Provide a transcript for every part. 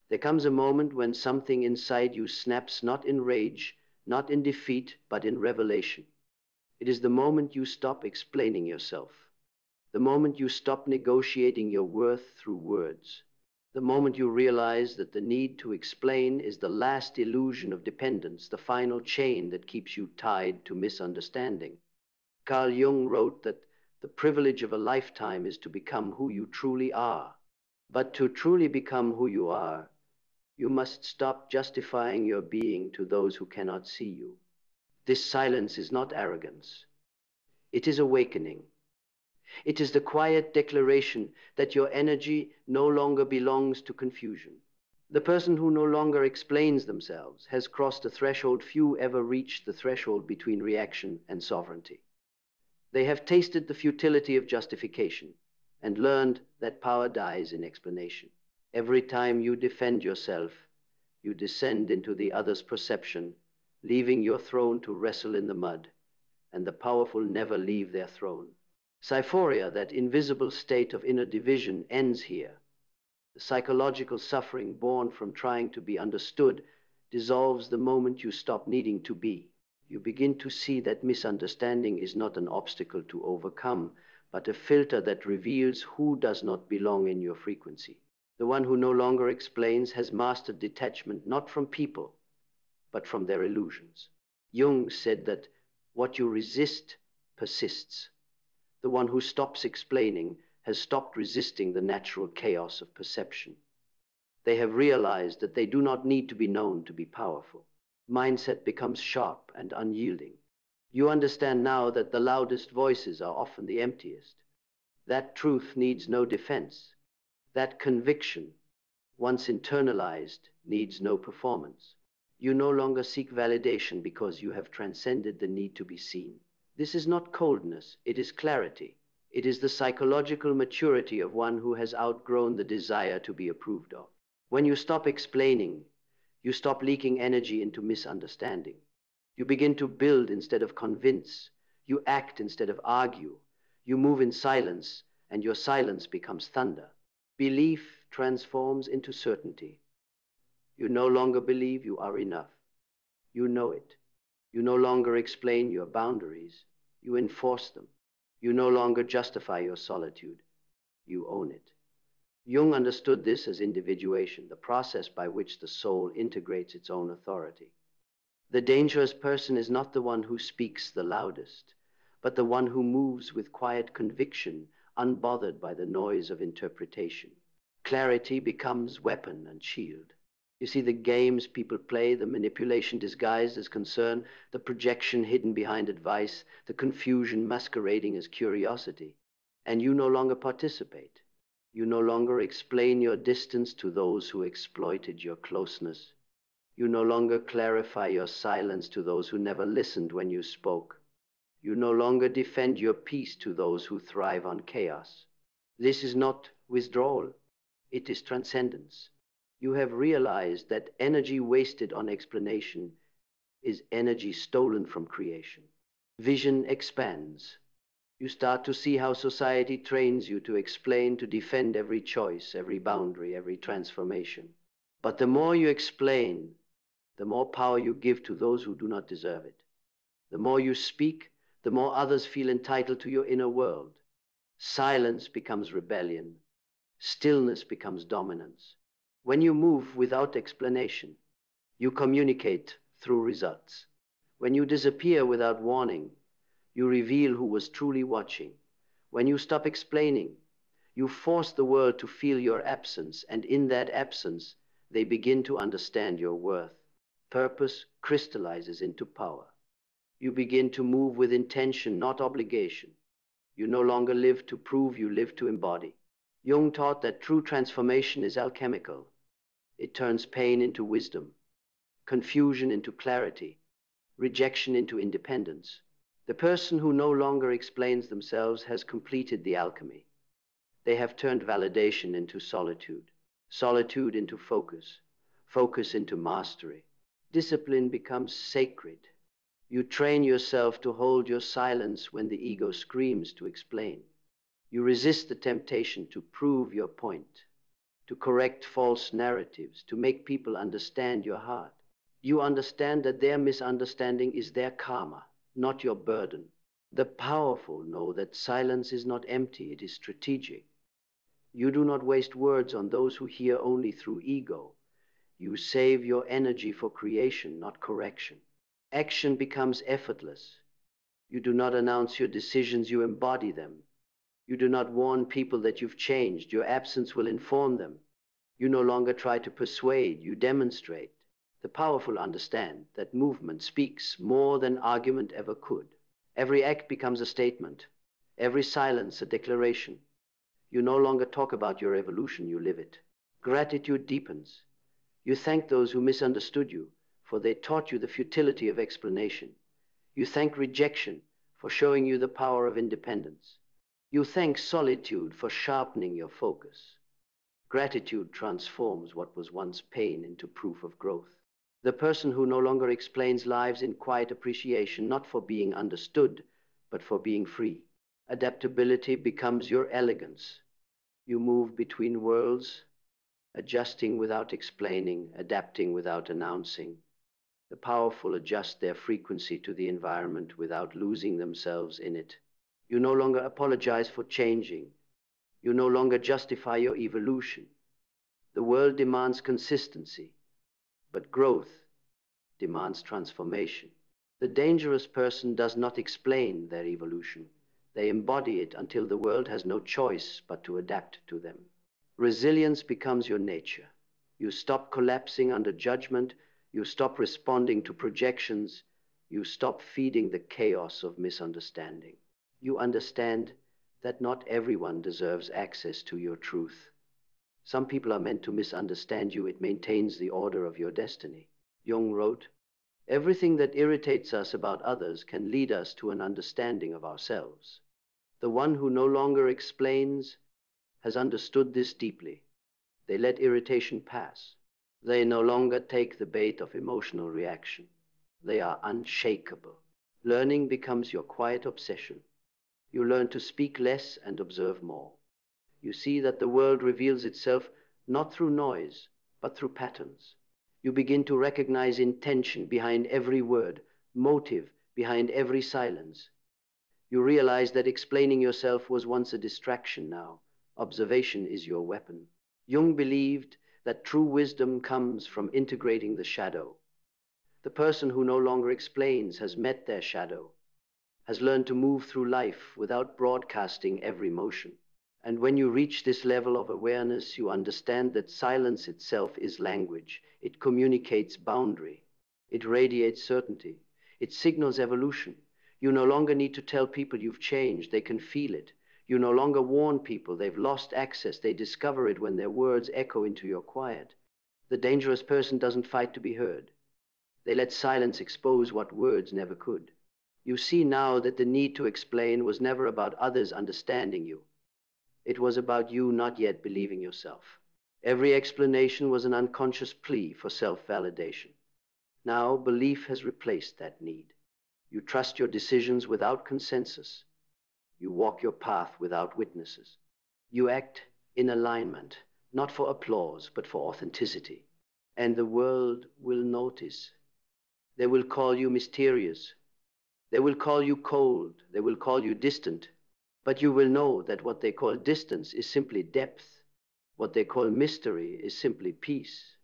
There comes a moment when something inside you snaps, not in rage, not in defeat, but in revelation. It is the moment you stop explaining yourself, the moment you stop negotiating your worth through words, the moment you realize that the need to explain is the last illusion of dependence, the final chain that keeps you tied to misunderstanding. Carl Jung wrote that the privilege of a lifetime is to become who you truly are. But to truly become who you are, you must stop justifying your being to those who cannot see you. This silence is not arrogance. It is awakening. It is the quiet declaration that your energy no longer belongs to confusion. The person who no longer explains themselves has crossed a threshold few ever reach, the threshold between reaction and sovereignty. They have tasted the futility of justification and learned that power dies in explanation. Every time you defend yourself, you descend into the other's perception, leaving your throne to wrestle in the mud, and the powerful never leave their throne. Syphoria, that invisible state of inner division, ends here. The psychological suffering born from trying to be understood dissolves the moment you stop needing to be. You begin to see that misunderstanding is not an obstacle to overcome, but a filter that reveals who does not belong in your frequency. The one who no longer explains has mastered detachment, not from people, but from their illusions. Jung said that what you resist persists. The one who stops explaining has stopped resisting the natural chaos of perception. They have realized that they do not need to be known to be powerful. Mindset becomes sharp and unyielding. You understand now that the loudest voices are often the emptiest. That truth needs no defense. That conviction, once internalized, needs no performance. You no longer seek validation because you have transcended the need to be seen. This is not coldness, it is clarity. It is the psychological maturity of one who has outgrown the desire to be approved of. When you stop explaining, you stop leaking energy into misunderstanding. You begin to build instead of convince. You act instead of argue. You move in silence, and your silence becomes thunder. Belief transforms into certainty. You no longer believe you are enough. You know it. You no longer explain your boundaries. You enforce them. You no longer justify your solitude. You own it. Jung understood this as individuation, the process by which the soul integrates its own authority. The dangerous person is not the one who speaks the loudest, but the one who moves with quiet conviction, unbothered by the noise of interpretation. Clarity becomes weapon and shield. You see the games people play, the manipulation disguised as concern, the projection hidden behind advice, the confusion masquerading as curiosity. And you no longer participate. You no longer explain your distance to those who exploited your closeness. You no longer clarify your silence to those who never listened when you spoke. You no longer defend your peace to those who thrive on chaos. This is not withdrawal. It is transcendence. You have realized that energy wasted on explanation is energy stolen from creation. Vision expands. You start to see how society trains you to explain, to defend every choice, every boundary, every transformation. But the more you explain, the more power you give to those who do not deserve it. The more you speak, the more others feel entitled to your inner world. Silence becomes rebellion. Stillness becomes dominance. When you move without explanation, you communicate through results. When you disappear without warning, you reveal who was truly watching. When you stop explaining, you force the world to feel your absence, and in that absence, they begin to understand your worth. Purpose crystallizes into power. You begin to move with intention, not obligation. You no longer live to prove, you live to embody. Jung taught that true transformation is alchemical. It turns pain into wisdom, confusion into clarity, rejection into independence. The person who no longer explains themselves has completed the alchemy. They have turned validation into solitude, solitude into focus, focus into mastery. Discipline becomes sacred. You train yourself to hold your silence when the ego screams to explain. You resist the temptation to prove your point. to correct false narratives, to make people understand your heart. You understand that their misunderstanding is their karma, not your burden. The powerful know that silence is not empty, it is strategic. You do not waste words on those who hear only through ego. You save your energy for creation, not correction. Action becomes effortless. You do not announce your decisions, you embody them. You do not warn people that you've changed, your absence will inform them. You no longer try to persuade, you demonstrate. The powerful understand that movement speaks more than argument ever could. Every act becomes a statement, every silence a declaration. You no longer talk about your evolution, you live it. Gratitude deepens. You thank those who misunderstood you, for they taught you the futility of explanation. You thank rejection for showing you the power of independence. You thank solitude for sharpening your focus. Gratitude transforms what was once pain into proof of growth. The person who no longer explains lives in quiet appreciation, not for being understood, but for being free. Adaptability becomes your elegance. You move between worlds, adjusting without explaining, adapting without announcing. The powerful adjust their frequency to the environment without losing themselves in it. You no longer apologize for changing. You no longer justify your evolution. The world demands consistency, but growth demands transformation. The dangerous person does not explain their evolution. They embody it until the world has no choice but to adapt to them. Resilience becomes your nature. You stop collapsing under judgment. You stop responding to projections. You stop feeding the chaos of misunderstanding. You understand that not everyone deserves access to your truth. Some people are meant to misunderstand you. It maintains the order of your destiny. Jung wrote, "Everything that irritates us about others can lead us to an understanding of ourselves." The one who no longer explains has understood this deeply. They let irritation pass. They no longer take the bait of emotional reaction. They are unshakable. Learning becomes your quiet obsession. You learn to speak less and observe more. You see that the world reveals itself not through noise, but through patterns. You begin to recognize intention behind every word, motive behind every silence. You realize that explaining yourself was once a distraction. Now observation is your weapon. Jung believed that true wisdom comes from integrating the shadow. The person who no longer explains has met their shadow, has learned to move through life without broadcasting every motion. And when you reach this level of awareness, you understand that silence itself is language. It communicates boundary. It radiates certainty. It signals evolution. You no longer need to tell people you've changed. They can feel it. You no longer warn people they've lost access. They discover it when their words echo into your quiet. The dangerous person doesn't fight to be heard. They let silence expose what words never could. You see now that the need to explain was never about others understanding you. It was about you not yet believing yourself. Every explanation was an unconscious plea for self-validation. Now belief has replaced that need. You trust your decisions without consensus. You walk your path without witnesses. You act in alignment, not for applause, but for authenticity. And the world will notice. They will call you mysterious. They will call you cold. They will call you distant. But you will know that what they call distance is simply depth. What they call mystery is simply peace.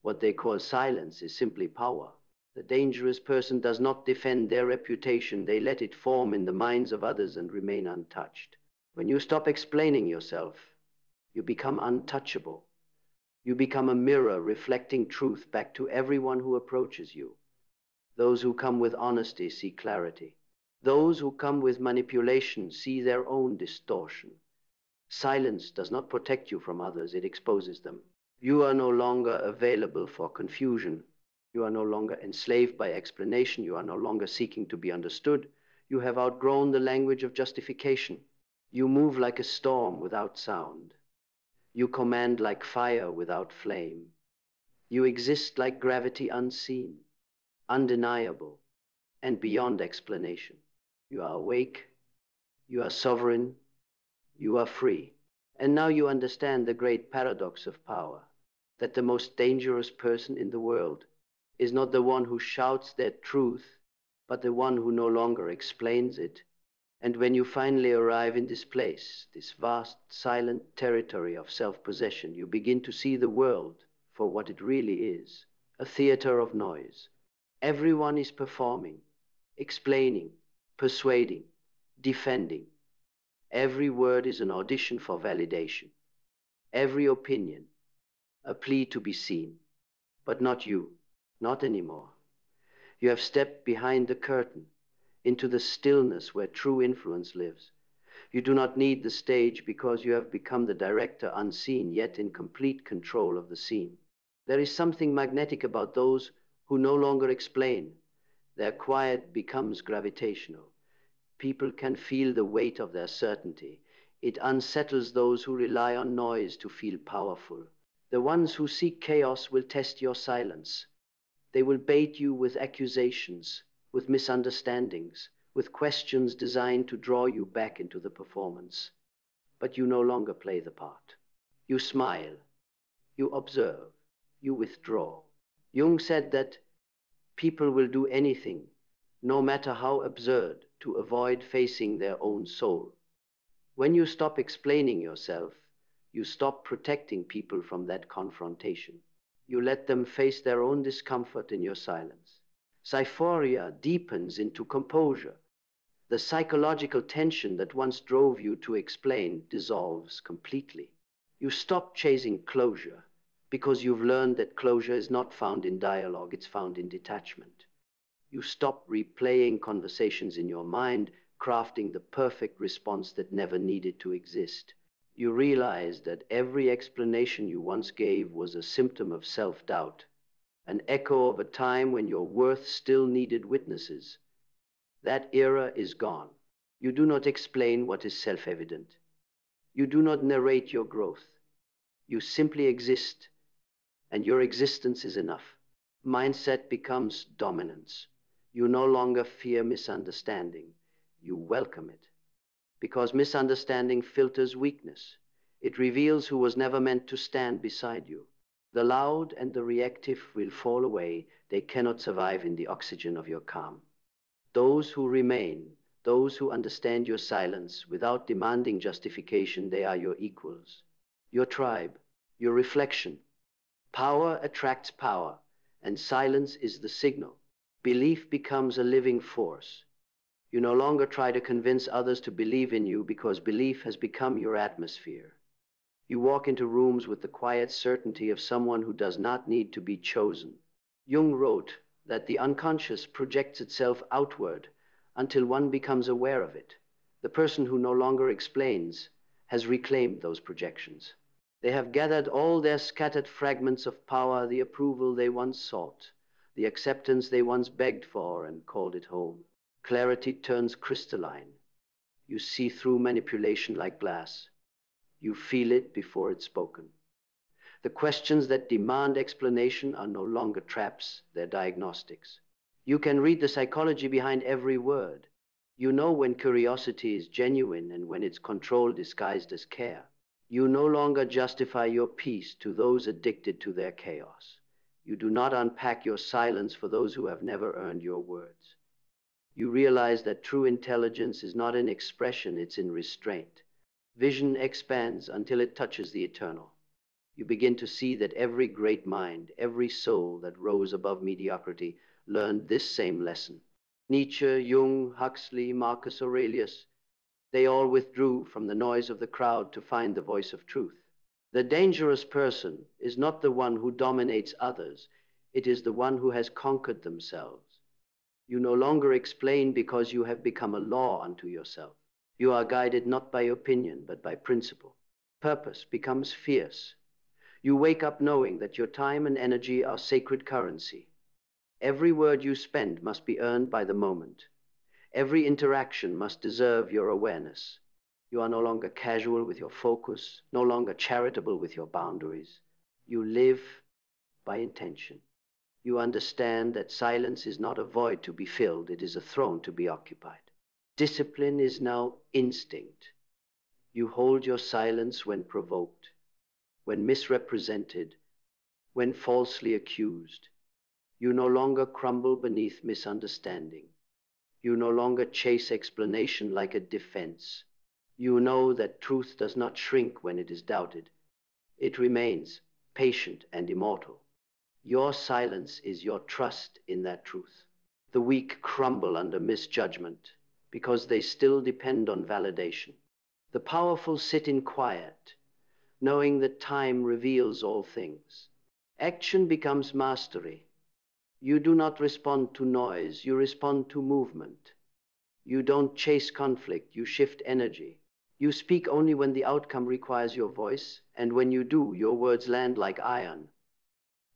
What they call silence is simply power. The dangerous person does not defend their reputation. They let it form in the minds of others and remain untouched. When you stop explaining yourself, you become untouchable. You become a mirror reflecting truth back to everyone who approaches you. Those who come with honesty see clarity. Those who come with manipulation see their own distortion. Silence does not protect you from others, it exposes them. You are no longer available for confusion. You are no longer enslaved by explanation. You are no longer seeking to be understood. You have outgrown the language of justification. You move like a storm without sound. You command like fire without flame. You exist like gravity unseen, undeniable, and beyond explanation. You are awake. You are sovereign. You are free. And now you understand the great paradox of power, that the most dangerous person in the world is not the one who shouts their truth, but the one who no longer explains it. And when you finally arrive in this place, this vast, silent territory of self-possession, you begin to see the world for what it really is, a theater of noise. Everyone is performing, explaining, persuading, defending. Every word is an audition for validation. Every opinion, a plea to be seen. But not you, not anymore. You have stepped behind the curtain, into the stillness where true influence lives. You do not need the stage because you have become the director unseen, yet in complete control of the scene. There is something magnetic about those who no longer explain. Their quiet becomes gravitational. People can feel the weight of their certainty. It unsettles those who rely on noise to feel powerful. The ones who seek chaos will test your silence. They will bait you with accusations, with misunderstandings, with questions designed to draw you back into the performance. But you no longer play the part. You smile, you observe, you withdraw. Jung said that people will do anything, no matter how absurd, to avoid facing their own soul. When you stop explaining yourself, you stop protecting people from that confrontation. You let them face their own discomfort in your silence. Cyphoria deepens into composure. The psychological tension that once drove you to explain dissolves completely. You stop chasing closure because you've learned that closure is not found in dialogue, it's found in detachment. You stop replaying conversations in your mind, crafting the perfect response that never needed to exist. You realize that every explanation you once gave was a symptom of self-doubt, an echo of a time when your worth still needed witnesses. That era is gone. You do not explain what is self-evident. You do not narrate your growth. You simply exist, and your existence is enough. Mindset becomes dominance. You no longer fear misunderstanding. You welcome it. Because misunderstanding filters weakness. It reveals who was never meant to stand beside you. The loud and the reactive will fall away. They cannot survive in the oxygen of your calm. Those who remain, those who understand your silence without demanding justification, they are your equals, your tribe, your reflection. Power attracts power, and silence is the signal. Belief becomes a living force. You no longer try to convince others to believe in you because belief has become your atmosphere. You walk into rooms with the quiet certainty of someone who does not need to be chosen. Jung wrote that the unconscious projects itself outward until one becomes aware of it. The person who no longer explains has reclaimed those projections. They have gathered all their scattered fragments of power, the approval they once sought, the acceptance they once begged for, and called it home. Clarity turns crystalline. You see through manipulation like glass. You feel it before it's spoken. The questions that demand explanation are no longer traps, they're diagnostics. You can read the psychology behind every word. You know when curiosity is genuine and when it's control disguised as care. You no longer justify your peace to those addicted to their chaos. You do not unpack your silence for those who have never earned your words. You realize that true intelligence is not in expression, it's in restraint. Vision expands until it touches the eternal. You begin to see that every great mind, every soul that rose above mediocrity learned this same lesson. Nietzsche, Jung, Huxley, Marcus Aurelius, they all withdrew from the noise of the crowd to find the voice of truth. The dangerous person is not the one who dominates others, it is the one who has conquered themselves. You no longer explain because you have become a law unto yourself. You are guided not by opinion, but by principle. Purpose becomes fierce. You wake up knowing that your time and energy are sacred currency. Every word you spend must be earned by the moment. Every interaction must deserve your awareness. You are no longer casual with your focus, no longer charitable with your boundaries. You live by intention. You understand that silence is not a void to be filled, it is a throne to be occupied. Discipline is now instinct. You hold your silence when provoked, when misrepresented, when falsely accused. You no longer crumble beneath misunderstanding. You no longer chase explanation like a defense. You know that truth does not shrink when it is doubted. It remains patient and immortal. Your silence is your trust in that truth. The weak crumble under misjudgment because they still depend on validation. The powerful sit in quiet, knowing that time reveals all things. Action becomes mastery. You do not respond to noise, you respond to movement. You don't chase conflict, you shift energy. You speak only when the outcome requires your voice, and when you do, your words land like iron.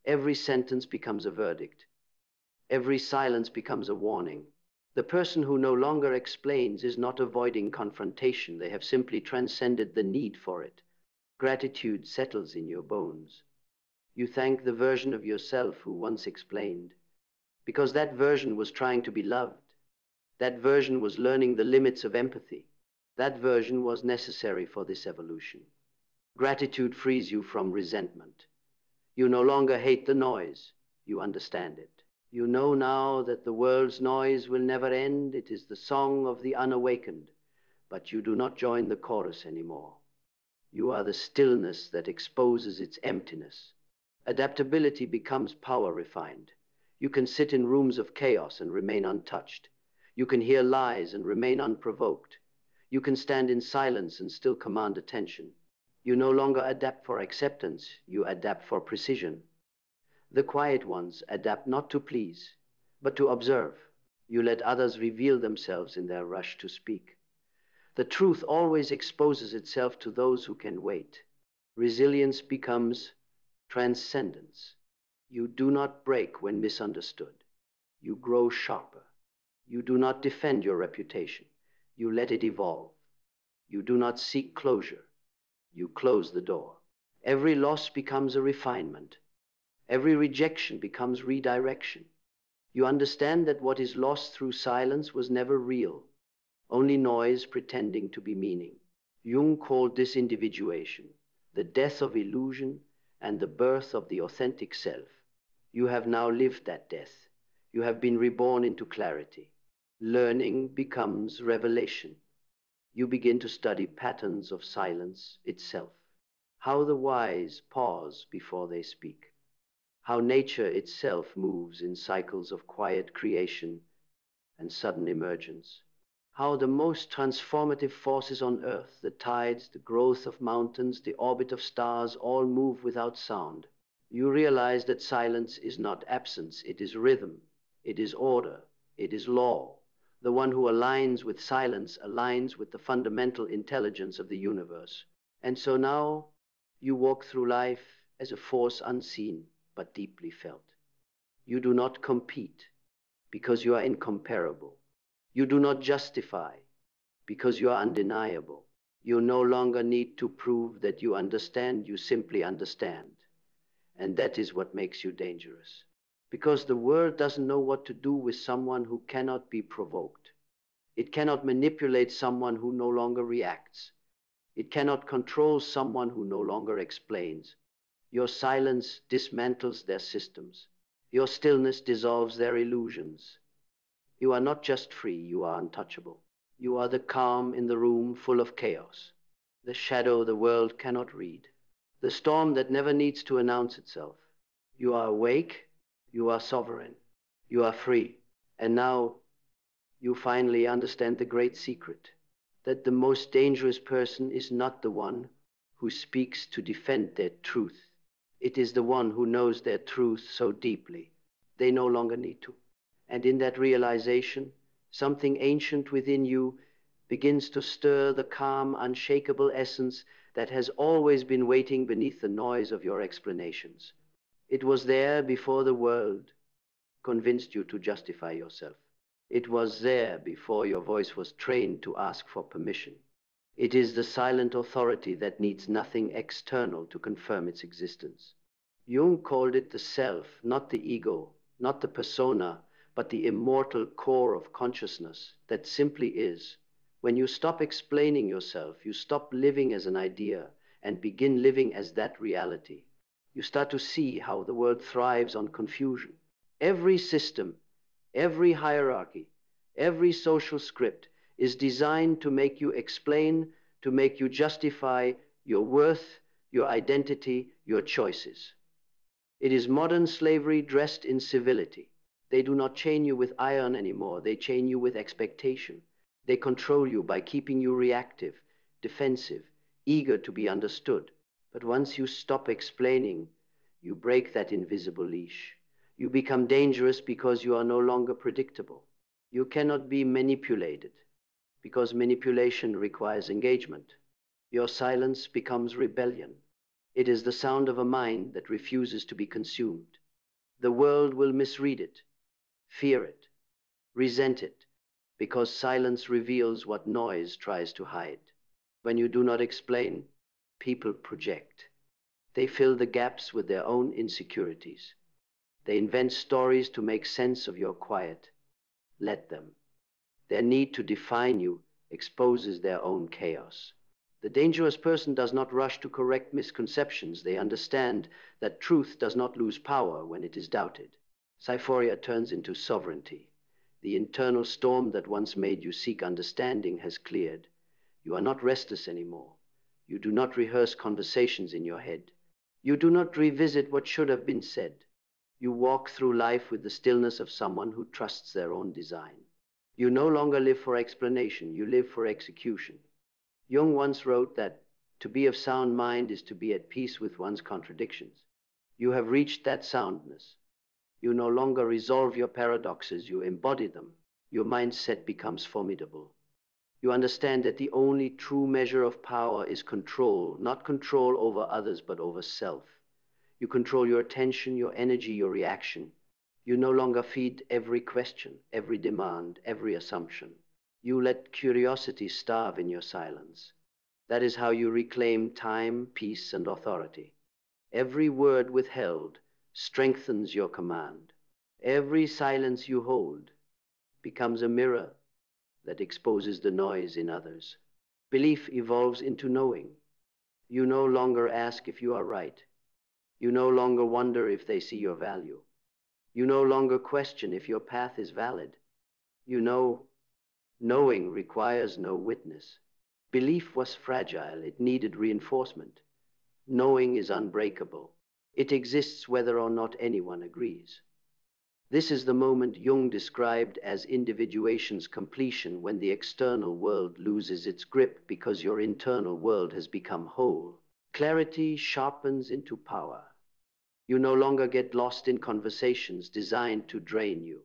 Every sentence becomes a verdict. Every silence becomes a warning. The person who no longer explains is not avoiding confrontation. They have simply transcended the need for it. Gratitude settles in your bones. You thank the version of yourself who once explained, because that version was trying to be loved. That version was learning the limits of empathy. That version was necessary for this evolution. Gratitude frees you from resentment. You no longer hate the noise. You understand it. You know now that the world's noise will never end. It is the song of the unawakened. But you do not join the chorus anymore. You are the stillness that exposes its emptiness. Adaptability becomes power refined. You can sit in rooms of chaos and remain untouched. You can hear lies and remain unprovoked. You can stand in silence and still command attention. You no longer adapt for acceptance, you adapt for precision. The quiet ones adapt not to please, but to observe. You let others reveal themselves in their rush to speak. The truth always exposes itself to those who can wait. Resilience becomes transcendence. You do not break when misunderstood. You grow sharper. You do not defend your reputation. You let it evolve. You do not seek closure. You close the door. Every loss becomes a refinement. Every rejection becomes redirection. You understand that what is lost through silence was never real, only noise pretending to be meaning. Jung called this individuation, the death of illusion and the birth of the authentic self. You have now lived that death. You have been reborn into clarity. Learning becomes revelation. You begin to study patterns of silence itself, how the wise pause before they speak, how nature itself moves in cycles of quiet creation and sudden emergence, how the most transformative forces on earth, the tides, the growth of mountains, the orbit of stars, all move without sound. You realize that silence is not absence, it is rhythm, it is order, it is law. The one who aligns with silence aligns with the fundamental intelligence of the universe. And so now you walk through life as a force unseen but deeply felt. You do not compete because you are incomparable. You do not justify because you are undeniable. You no longer need to prove that you understand, you simply understand. And that is what makes you dangerous. Because the world doesn't know what to do with someone who cannot be provoked. It cannot manipulate someone who no longer reacts. It cannot control someone who no longer explains. Your silence dismantles their systems. Your stillness dissolves their illusions. You are not just free, you are untouchable. You are the calm in the room full of chaos, the shadow the world cannot read, the storm that never needs to announce itself. You are awake. You are sovereign. You are free. And now you finally understand the great secret, that the most dangerous person is not the one who speaks to defend their truth. It is the one who knows their truth so deeply, they no longer need to. And in that realization, something ancient within you begins to stir the calm, unshakable essence that has always been waiting beneath the noise of your explanations. It was there before the world convinced you to justify yourself. It was there before your voice was trained to ask for permission. It is the silent authority that needs nothing external to confirm its existence. Jung called it the self, not the ego, not the persona, but the immortal core of consciousness that simply is, When you stop explaining yourself, you stop living as an idea and begin living as that reality. You start to see how the world thrives on confusion. Every system, every hierarchy, every social script is designed to make you explain, to make you justify your worth, your identity, your choices. It is modern slavery dressed in civility. They do not chain you with iron anymore. They chain you with expectation. They control you by keeping you reactive, defensive, eager to be understood. But once you stop explaining, you break that invisible leash. You become dangerous because you are no longer predictable. You cannot be manipulated because manipulation requires engagement. Your silence becomes rebellion. It is the sound of a mind that refuses to be consumed. The world will misread it, fear it, resent it, because silence reveals what noise tries to hide. When you do not explain, people project. They fill the gaps with their own insecurities. They invent stories to make sense of your quiet. Let them. Their need to define you exposes their own chaos. The dangerous person does not rush to correct misconceptions. They understand that truth does not lose power when it is doubted. Cyphoria turns into sovereignty. The internal storm that once made you seek understanding has cleared. You are not restless anymore. You do not rehearse conversations in your head. You do not revisit what should have been said. You walk through life with the stillness of someone who trusts their own design. You no longer live for explanation. You live for execution. Jung once wrote that to be of sound mind is to be at peace with one's contradictions. You have reached that soundness. You no longer resolve your paradoxes, you embody them. Your mindset becomes formidable. You understand that the only true measure of power is control, not control over others, but over self. You control your attention, your energy, your reaction. You no longer feed every question, every demand, every assumption. You let curiosity starve in your silence. That is how you reclaim time, peace, and authority. Every word withheld strengthens your command. Every silence you hold becomes a mirror that exposes the noise in others. Belief evolves into knowing. You no longer ask if you are right. You no longer wonder if they see your value. You no longer question if your path is valid. You know, knowing requires no witness. Belief was fragile. It needed reinforcement. Knowing is unbreakable. It exists whether or not anyone agrees. This is the moment Jung described as individuation's completion, when the external world loses its grip because your internal world has become whole. Clarity sharpens into power. You no longer get lost in conversations designed to drain you.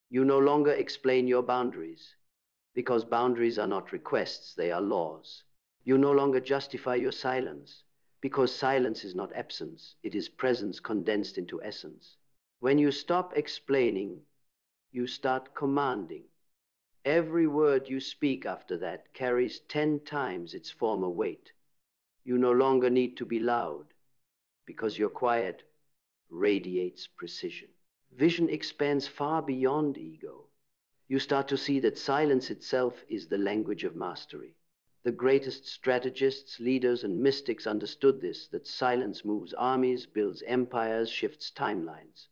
You no longer explain your boundaries, because boundaries are not requests, they are laws. You no longer justify your silence, because silence is not absence, it is presence condensed into essence. When you stop explaining, you start commanding. Every word you speak after that carries 10 times its former weight. You no longer need to be loud, because your quiet radiates precision. Vision expands far beyond ego. You start to see that silence itself is the language of mastery. The greatest strategists, leaders, and mystics understood this, that silence moves armies, builds empires, shifts timelines.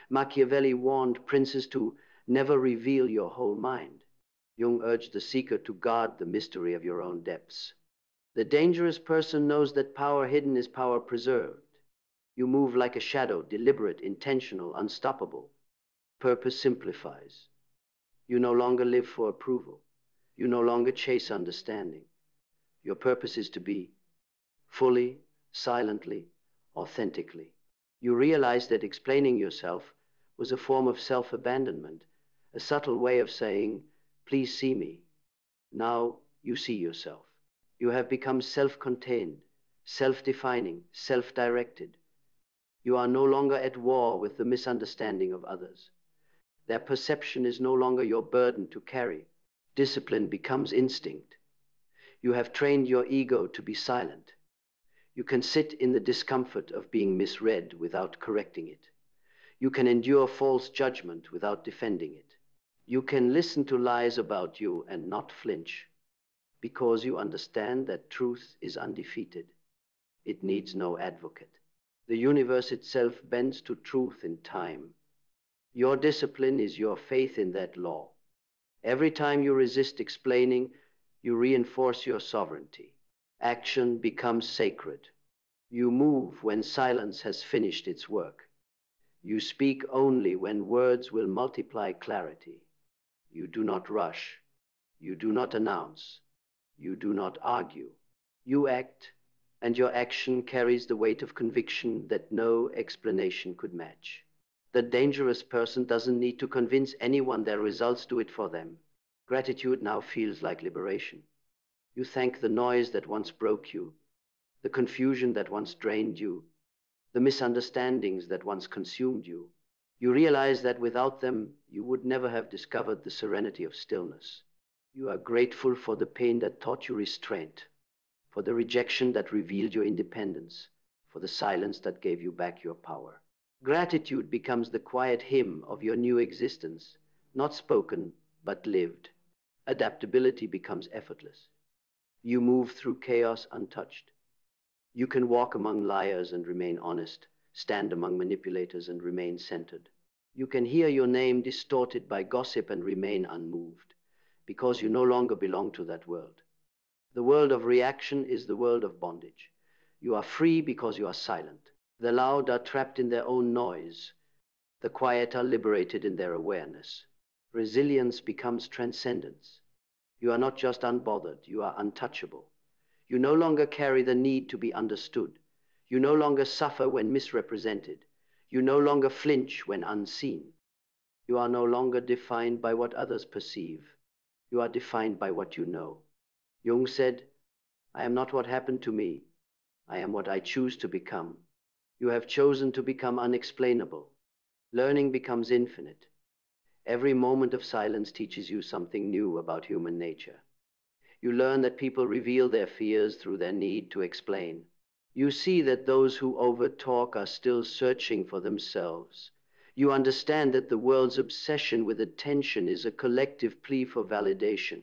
Machiavelli warned princes to never reveal your whole mind. Jung urged the seeker to guard the mystery of your own depths. The dangerous person knows that power hidden is power preserved. You move like a shadow, deliberate, intentional, unstoppable. Purpose simplifies. You no longer live for approval. You no longer chase understanding. Your purpose is to be fully, silently, authentically. You realize that explaining yourself was a form of self-abandonment, a subtle way of saying, please see me. Now you see yourself. You have become self-contained, self-defining, self-directed. You are no longer at war with the misunderstanding of others. Their perception is no longer your burden to carry. Discipline becomes instinct. You have trained your ego to be silent. You can sit in the discomfort of being misread without correcting it. You can endure false judgment without defending it. You can listen to lies about you and not flinch. Because you understand that truth is undefeated. It needs no advocate. The universe itself bends to truth in time. Your discipline is your faith in that law. Every time you resist explaining, you reinforce your sovereignty. Action becomes sacred. You move when silence has finished its work. You speak only when words will multiply clarity. You do not rush. You do not announce. You do not argue. You act, and your action carries the weight of conviction that no explanation could match. The dangerous person doesn't need to convince anyone their results do it for them. Gratitude now feels like liberation. You thank the noise that once broke you, the confusion that once drained you, the misunderstandings that once consumed you. You realize that without them, you would never have discovered the serenity of stillness. You are grateful for the pain that taught you restraint, for the rejection that revealed your independence, for the silence that gave you back your power. Gratitude becomes the quiet hymn of your new existence, not spoken, but lived. Adaptability becomes effortless. You move through chaos untouched. You can walk among liars and remain honest, stand among manipulators and remain centered. You can hear your name distorted by gossip and remain unmoved, because you no longer belong to that world. The world of reaction is the world of bondage. You are free because you are silent. The loud are trapped in their own noise. The quiet are liberated in their awareness. Resilience becomes transcendence. You are not just unbothered, you are untouchable. You no longer carry the need to be understood. You no longer suffer when misrepresented. You no longer flinch when unseen. You are no longer defined by what others perceive. You are defined by what you know. Jung said, "I am not what happened to me. I am what I choose to become." You have chosen to become unexplainable. Learning becomes infinite. Every moment of silence teaches you something new about human nature. You learn that people reveal their fears through their need to explain. You see that those who overtalk are still searching for themselves. You understand that the world's obsession with attention is a collective plea for validation.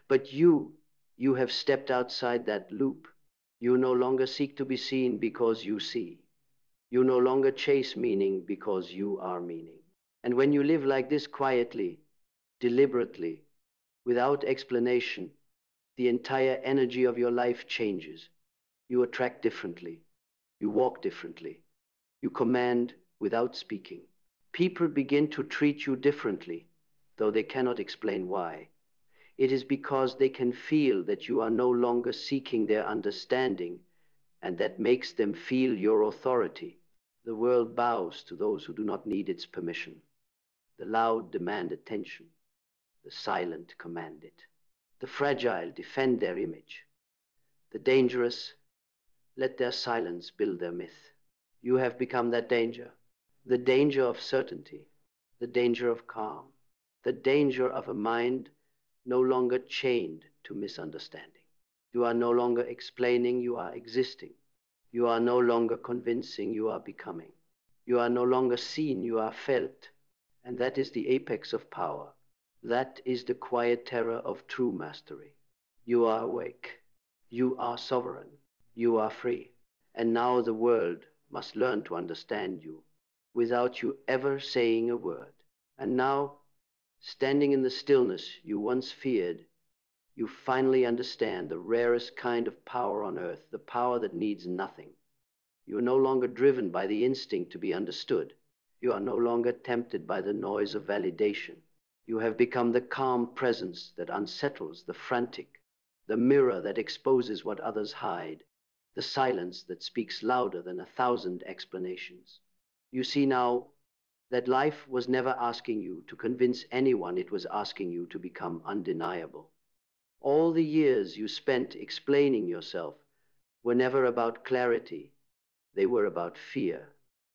But you have stepped outside that loop. You no longer seek to be seen because you see. You no longer chase meaning because you are meaning. And when you live like this quietly, deliberately, without explanation, the entire energy of your life changes. You attract differently. You walk differently. You command without speaking. People begin to treat you differently, though they cannot explain why. It is because they can feel that you are no longer seeking their understanding, and that makes them feel your authority. The world bows to those who do not need its permission. The loud demand attention. The silent command it. The fragile defend their image. The dangerous let their silence build their myth. You have become that danger. The danger of certainty. The danger of calm. The danger of a mind no longer chained to misunderstanding. You are no longer explaining, you are existing. You are no longer convincing, you are becoming. You are no longer seen, you are felt. And that is the apex of power. That is the quiet terror of true mastery. You are awake. You are sovereign. You are free. And now the world must learn to understand you without you ever saying a word. And now, standing in the stillness you once feared, you finally understand the rarest kind of power on earth, the power that needs nothing. You are no longer driven by the instinct to be understood. You are no longer tempted by the noise of validation. You have become the calm presence that unsettles the frantic, the mirror that exposes what others hide, the silence that speaks louder than 1,000 explanations. You see now that life was never asking you to convince anyone, it was asking you to become undeniable. All the years you spent explaining yourself were never about clarity, they were about fear.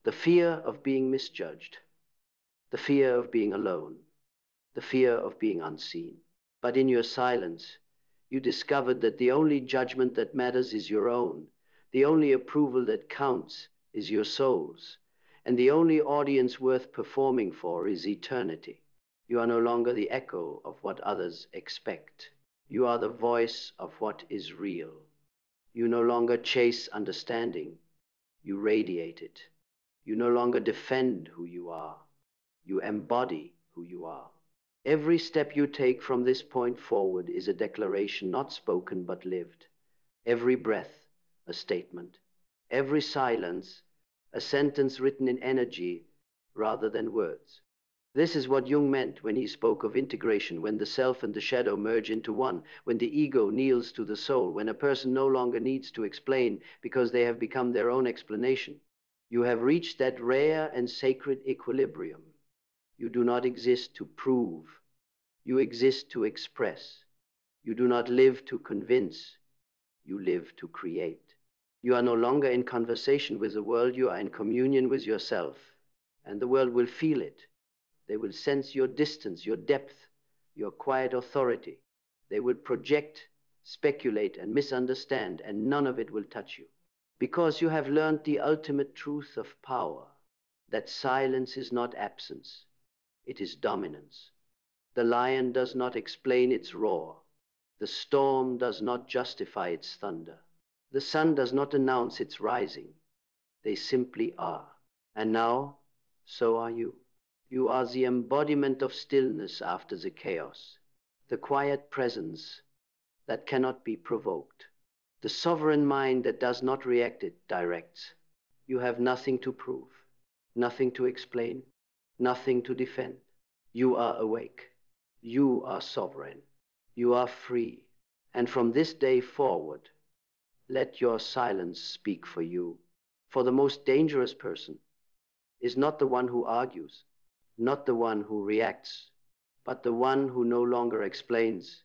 The fear of being misjudged, the fear of being alone, the fear of being unseen. But in your silence, you discovered that the only judgment that matters is your own. The only approval that counts is your soul's. And the only audience worth performing for is eternity. You are no longer the echo of what others expect. You are the voice of what is real. You no longer chase understanding, you radiate it. You no longer defend who you are, you embody who you are. Every step you take from this point forward is a declaration not spoken but lived. Every breath, a statement. Every silence, a sentence written in energy rather than words. This is what Jung meant when he spoke of integration, when the self and the shadow merge into one, when the ego kneels to the soul, when a person no longer needs to explain because they have become their own explanation. You have reached that rare and sacred equilibrium. You do not exist to prove. You exist to express. You do not live to convince. You live to create. You are no longer in conversation with the world. You are in communion with yourself. And the world will feel it. They will sense your distance, your depth, your quiet authority. They will project, speculate, and misunderstand, and none of it will touch you. Because you have learned the ultimate truth of power, that silence is not absence, it is dominance. The lion does not explain its roar. The storm does not justify its thunder. The sun does not announce its rising. They simply are. And now, so are you. You are the embodiment of stillness after the chaos, the quiet presence that cannot be provoked, the sovereign mind that does not react, it directs. You have nothing to prove, nothing to explain, nothing to defend. You are awake. You are sovereign. You are free. And from this day forward, let your silence speak for you. For the most dangerous person is not the one who argues, not the one who reacts, but the one who no longer explains,